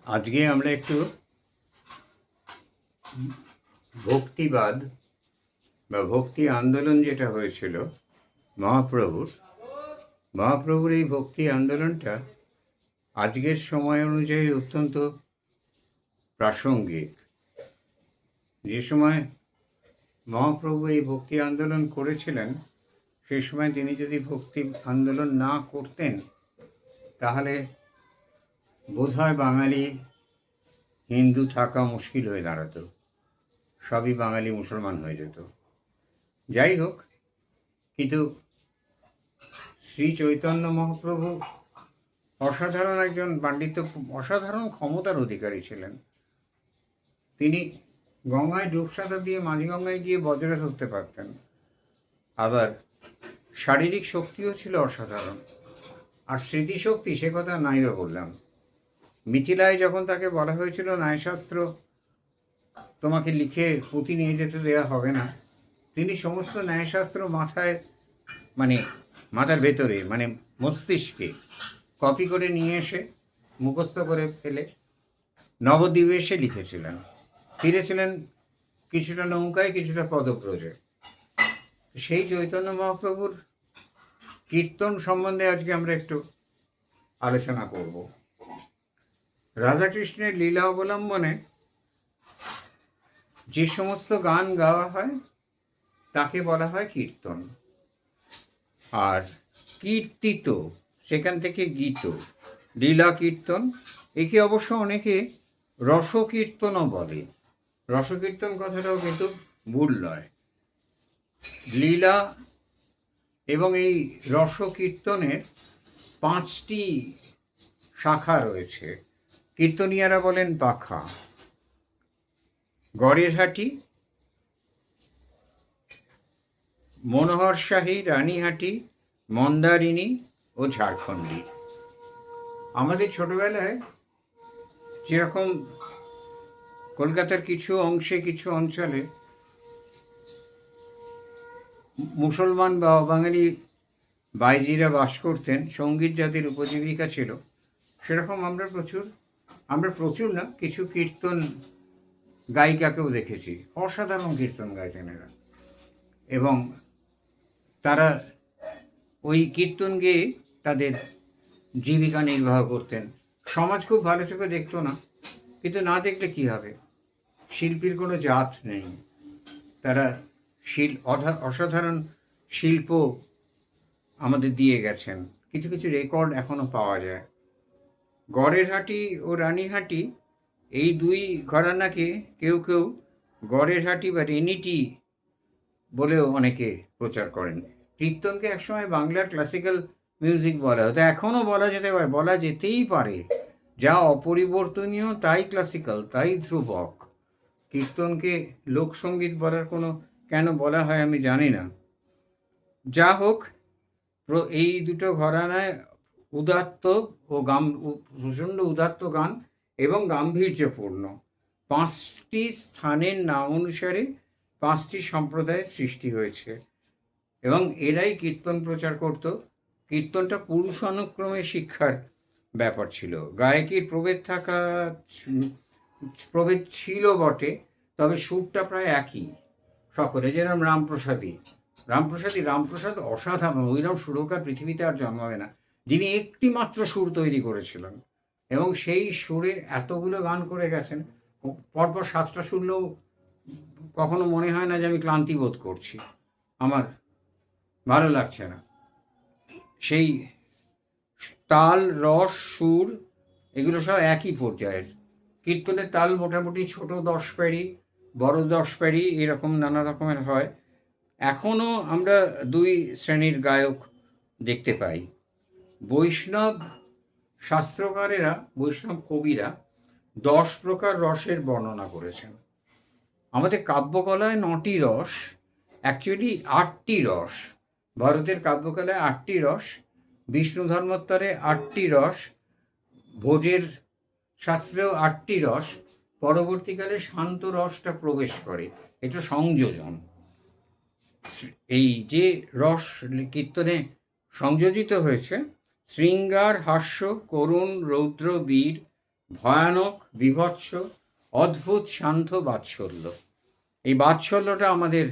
আজকে আমরা একটু ভক্তিবাদ বা ভক্তি আন্দোলন যেটা হয়েছিল মহাপ্রভুর এই ভক্তি আন্দোলনটা আজকের সময় অনুযায়ী অত্যন্ত প্রাসঙ্গিক। যে সময় মহাপ্রভু এই ভক্তি আন্দোলন করেছিলেন, সেই সময় তিনি যদি ভক্তি আন্দোলন না করতেন তাহলে বোধহয় বাঙালি হিন্দু থাকা মুশকিল হয়ে দাঁড়াতো, সবই বাঙালি মুসলমান হয়ে যেত। যাই হোক, কিন্তু শ্রী চৈতন্য মহাপ্রভু অসাধারণ একজন পাণ্ডিত্য, অসাধারণ ক্ষমতার অধিকারী ছিলেন। তিনি গঙ্গায় ডুবসাঁতার দিয়ে মাঝগঙ্গায় গিয়ে বজ্রে ধরতে পারতেন, আবার শারীরিক শক্তিও ছিল অসাধারণ, আর স্মৃতিশক্তি সে কথা নাইবা বললাম। মিথিলায় যখন তাকে বলা হয়েছিল ন্যায়শাস্ত্র তোমাকে লিখে পুঁথি নিয়ে যেতে দেওয়া হবে না, তিনি সমস্ত ন্যায়শাস্ত্র মাথার ভেতরে মস্তিষ্কে কপি করে নিয়ে এসে মুখস্থ করে ফেলে নবদ্বীপে এসে লিখেছিলেন। ফিরেছিলেন কিছুটা নৌকায়, কিছুটা পদব্রজে। সেই চৈতন্য মহাপ্রভুর কীর্তন সম্বন্ধে আজকে আমরা একটু আলোচনা করব। রাধাকৃষ্ণের লীলা অবলম্বনে যে সমস্ত গান গাওয়া হয় তাকে বলা হয় কীর্তন, আর কীর্তিত সেখান থেকে গীত, লীলা কীর্তন। একে অবশ্য অনেকে রসকীর্তনও বলে। রসকীর্তন কথাটাও কিন্তু ভুল নয়। লীলা এবং এই রসকীর্তনের 5টি শাখা রয়েছে। কীর্তনিয়ারা বলেন পাখা: গড়েরহাটি, মনোহরশাহী, রানীহাটি, মন্দারিনী ও ঝাড়খণ্ডী। আমাদের ছোটবেলায় যেরকম কলকাতার কিছু অংশে, কিছু অঞ্চলে মুসলমান বা অবাঙালি বাইজিরা বাস করতেন, সঙ্গীত যাদের উপজীবিকা ছিল, সেরকম আমরা প্রচুর না, কিছু কীর্তন গায়িকাকেও দেখেছি। অসাধারণ কীর্তন গাইতেন এরা, এবং তারা ওই কীর্তন গেয়ে তাদের জীবিকা নির্বাহ করতেন। সমাজ খুব ভালো চোখে দেখতো না, কিন্তু না দেখলে কি হবে, শিল্পীর কোনো জাত নেই। তারা অসাধারণ শিল্প আমাদের দিয়ে গেছেন। কিছু কিছু রেকর্ড এখনো পাওয়া যায়। গড়েরহাটি ও রানীহাটি এই দুই ঘরানাকে কেউ কেউ গড়েরহাটি বা রেনিটি বলেও অনেকে প্রচার করেন। কীর্তনকে একসময় বাংলার ক্লাসিক্যাল মিউজিক বলা হতো, এখনও বলা যেতেই পারে। যা অপরিবর্তনীয় তাই ক্লাসিক্যাল, তাই ধ্রুবক। কীর্তনকে লোকসঙ্গীত কেন বলা হয় আমি জানি না। যা হোক, এই দুটো ঘরানায় উদাত্ত ও প্রচণ্ড উদাত্ত গান এবং গাম্ভীর্যপূর্ণ। 5টি স্থানের নাম অনুসারে 5টি সম্প্রদায়ের সৃষ্টি হয়েছে, এবং এরাই কীর্তন প্রচার করত। কীর্তনটা পুরুষ অনুক্রমে শিক্ষার ব্যাপার ছিল। গায়কের প্রভেদ ছিল বটে, তবে সুরটা প্রায় একই সকলে। যেরকম রামপ্রসাদ অসাধারণ, ওইরকম সুরকার পৃথিবীতে আর জন্মাবে না, যিনি একটি মাত্র সুর তৈরি করেছিলেন, এবং সেই সুরে এতগুলো গান করে গেছেন। পরপর 7টা শুনলেও কখনো মনে হয় না যে আমি ক্লান্তি বোধ করছি, আমার ভালো লাগছে না। সেই তাল, রস, সুর এগুলো সব একই পর্যায়ের। কীর্তনের তাল মোটামুটি ছোট 10 প্যারি, বড় 10 প্যারি, এরকম নানা রকমের হয়। এখনও আমরা 2 শ্রেণীর গায়ক দেখতে পাই। বৈষ্ণব শাস্ত্রকারেরা, বৈষ্ণব কবিরা 10 প্রকার রসের বর্ণনা করেছেন। আমাদের কাব্যকলায় 9টি রস, অ্যাকচুয়ালি 8টি রস। ভারতের কাব্যকলায় 8টি রস, বিষ্ণু ধর্মোত্তরে 8টি রস, ভোজের শাস্ত্রেও 8টি রস। পরবর্তীকালে শান্ত রসটা প্রবেশ করে, এটা সংযোজন। এই যে রস কীর্তনে সংযোজিত হয়েছে, শৃঙ্গার, হাস্য, করুণ, রৌদ্র, বীর, ভয়ানক, বীভৎস, অদ্ভুত শান্ত বাৎসল্য। এই বাৎসল্যটা আমাদের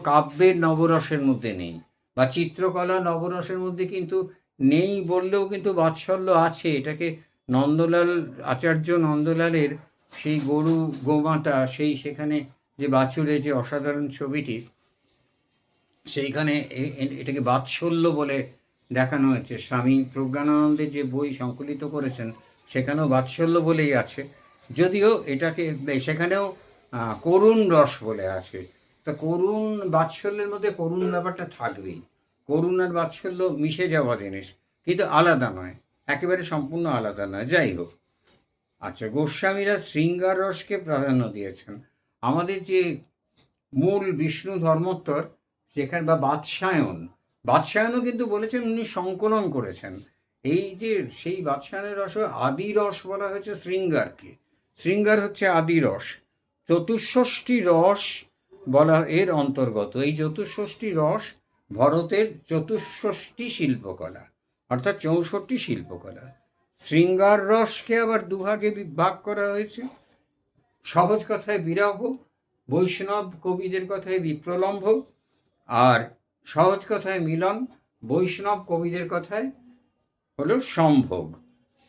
কাব্যের নবরসের মধ্যে নেই, বা চিত্রকলা নবরসের মধ্যে কিন্তু নেই বললেও কিন্তু বাৎসল্য আছে। এটাকে আচার্য নন্দলালের সেই গরু গোমাতা, সেখানে যে বাছুরের যে অসাধারণ ছবিটি, সেইখানে এটাকে বাৎসল্য বলে দেখানো হয়েছে। স্বামী প্রজ্ঞানানন্দের যে বই সংকলিত করেছেন সেখানেও বাৎসল্য বলেই আছে, যদিও এটাকে সেখানেও করুণ রস বলে আছে। তা করুণ, বাৎসল্যের মধ্যে করুণ ব্যাপারটা থাকবেই। করুণ আর বাৎসল্য মিশে যাওয়া জিনিস, কিন্তু আলাদা নয়, একেবারে সম্পূর্ণ আলাদা নয়। যাই হোক, আচ্ছা, গোস্বামীরা শৃঙ্গার রসকে প্রাধান্য দিয়েছেন। আমাদের যে মূল বিষ্ণু ধর্মোত্তর, সেখানে বা বাৎসায়নও কিন্তু বলেছেন উনি সংকলন করেছেন। এই যে সেই বাৎসায়নের রস, আদি রস বলা হয়েছে শৃঙ্গারকে। শৃঙ্গার হচ্ছে আদি রস। চতুষ্ষষ্ঠী রস বলা এর অন্তর্গত। এই চতুষ্ষষ্ঠী রস ভরতের চতুষ্ষষ্ঠী শিল্পকলা, অর্থাৎ 64টি শিল্পকলা। শৃঙ্গার রসকে আবার দুভাগে ভাগ করা হয়েছে। সহজ কথায় বিরহ, বৈষ্ণব কবিদের কথায় বিপ্রলম্ভ, আর সহজ কথায় মিলন, বৈষ্ণব কবিদের কথায় হলো সম্ভোগ।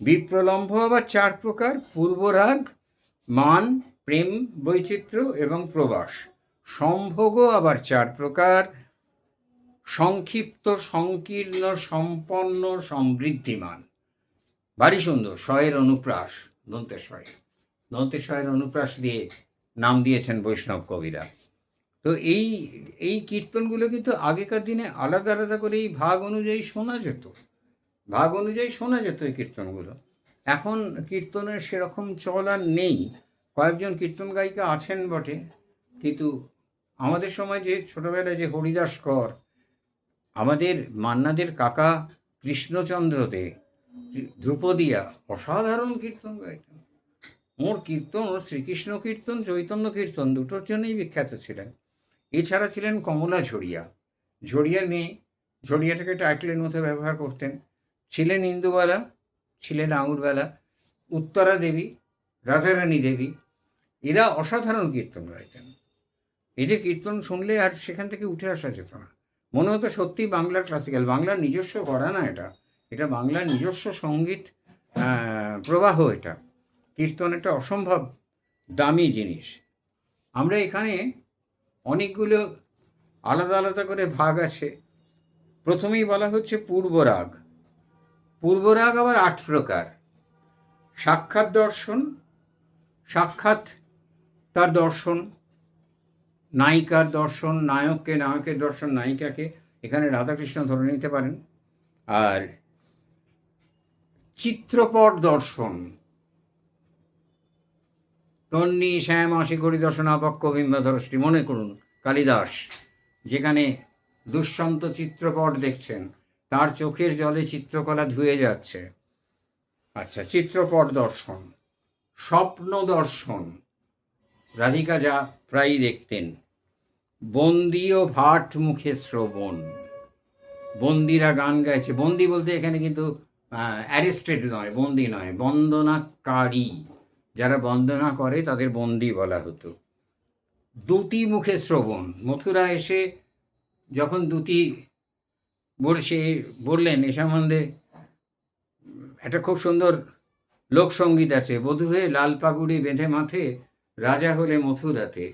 বিপ্রলম্ভ আবার 4 প্রকার: পূর্বরাগ, মান, প্রেম, বৈচিত্র্য এবং প্রবাস। সম্ভোগও আবার 4 প্রকার: সংক্ষিপ্ত, সংকীর্ণ, সম্পন্ন, সমৃদ্ধিমান। ভারী সুন্দর। শয়ের অনুপ্রাস, দন্তেশ্বয়ের অনুপ্রাস দিয়ে নাম দিয়েছেন বৈষ্ণব কবিরা। তো এই কীর্তনগুলো কিন্তু আগেকার দিনে আলাদা আলাদা করে এই ভাগ অনুযায়ী শোনা যেত এই কীর্তনগুলো। এখন কীর্তনের সেরকম চল আর নেই। কয়েকজন কীর্তন গায়িকা আছেন বটে, কিন্তু আমাদের সময় যে ছোটবেলায় যে হরিদাস কর, আমাদের মান্নাদের কাকা কৃষ্ণচন্দ্র দে, ধ্রুপদিয়া অসাধারণ কীর্তন গাইতেন। ওর কীর্তন, শ্রীকৃষ্ণ কীর্তন, চৈতন্য কীর্তন দুটোর জন্যই বিখ্যাত ছিলেন। এছাড়া ছিলেন কমলা ঝরিয়া, ঝরিয়ার মেয়ে, ঝরিয়াটাকে টাইটেলের মতো ব্যবহার করতেন। ছিলেন ইন্দুবালা, ছিলেন আঙুরবালা, উত্তরা দেবী, রাধারানী দেবী। এরা অসাধারণ কীর্তন গাইতেন। এদের কীর্তন শুনলে আর সেখান থেকে উঠে আসা যেত না, মনে হতো সত্যি বাংলার ক্লাসিক্যাল, বাংলার নিজস্ব ঘরানা। এটা বাংলার নিজস্ব সঙ্গীত প্রবাহ। এটা কীর্তন একটা অসম্ভব দামি জিনিস। আমরা এখানে অনেকগুলো আলাদা আলাদা করে ভাগ আছে। প্রথমেই বলা হচ্ছে পূর্বরাগ। পূর্বরাগ আবার 8 প্রকার: সাক্ষাৎ দর্শন, সাক্ষাৎ তার দর্শন, নায়িকার দর্শন, নায়কের দর্শন, নায়িকাকে এখানে রাধাকৃষ্ণ ধরে নিতে পারেন। আর চিত্রপট দর্শন, তন্নি শ্যাম আশি করি দর্শন আপক্ষ বিম্বাধরষ্টি। মনে করুন কালিদাস যেখানে দুষ্যন্ত চিত্রপট দেখছেন, তার চোখের জলে চিত্রকলা ধুয়ে যাচ্ছে। আচ্ছা, চিত্রপট দর্শন। স্বপ্ন দর্শন, রাধিকা যা প্রায়ই দেখতেন। বন্দি ও ভাট মুখে শ্রবণ, বন্দিরা গান গাইছে। বন্দি বলতে এখানে কিন্তু অ্যারেস্টেড নয়, বন্দি নয়, বন্দনাকারী। যারা বন্দনা করে তাদের বন্দি বলা হতো। দ্যুতি মুখে শ্রবণ, মথুরা এসে যখন দ্যুতি বললেন, এ সম্বন্ধে একটা খুব সুন্দর লোকসঙ্গীত আছে: বধূ হয়ে লাল পাগুড়ি বেঁধে মাথে, রাজা হলে মথুরাতে,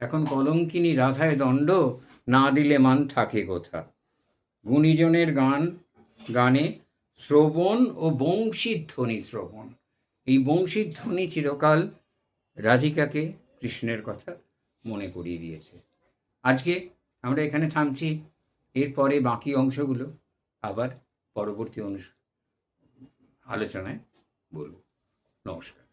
এখন কলঙ্কিনী রাধায় দণ্ড, না দিলে মান থাকে কোথা। গুণীজনের গানে শ্রবণ ও বংশীধ্বনি শ্রবণ। এই বংশীধ্বনি চিরকাল রাধিকাকে কৃষ্ণের কথা মনে করিয়ে দিয়েছে। আজকে আমরা এখানে থামছি, এরপরে বাকি অংশগুলো আবার পরবর্তী আলোচনায় বলব। নমস্কার।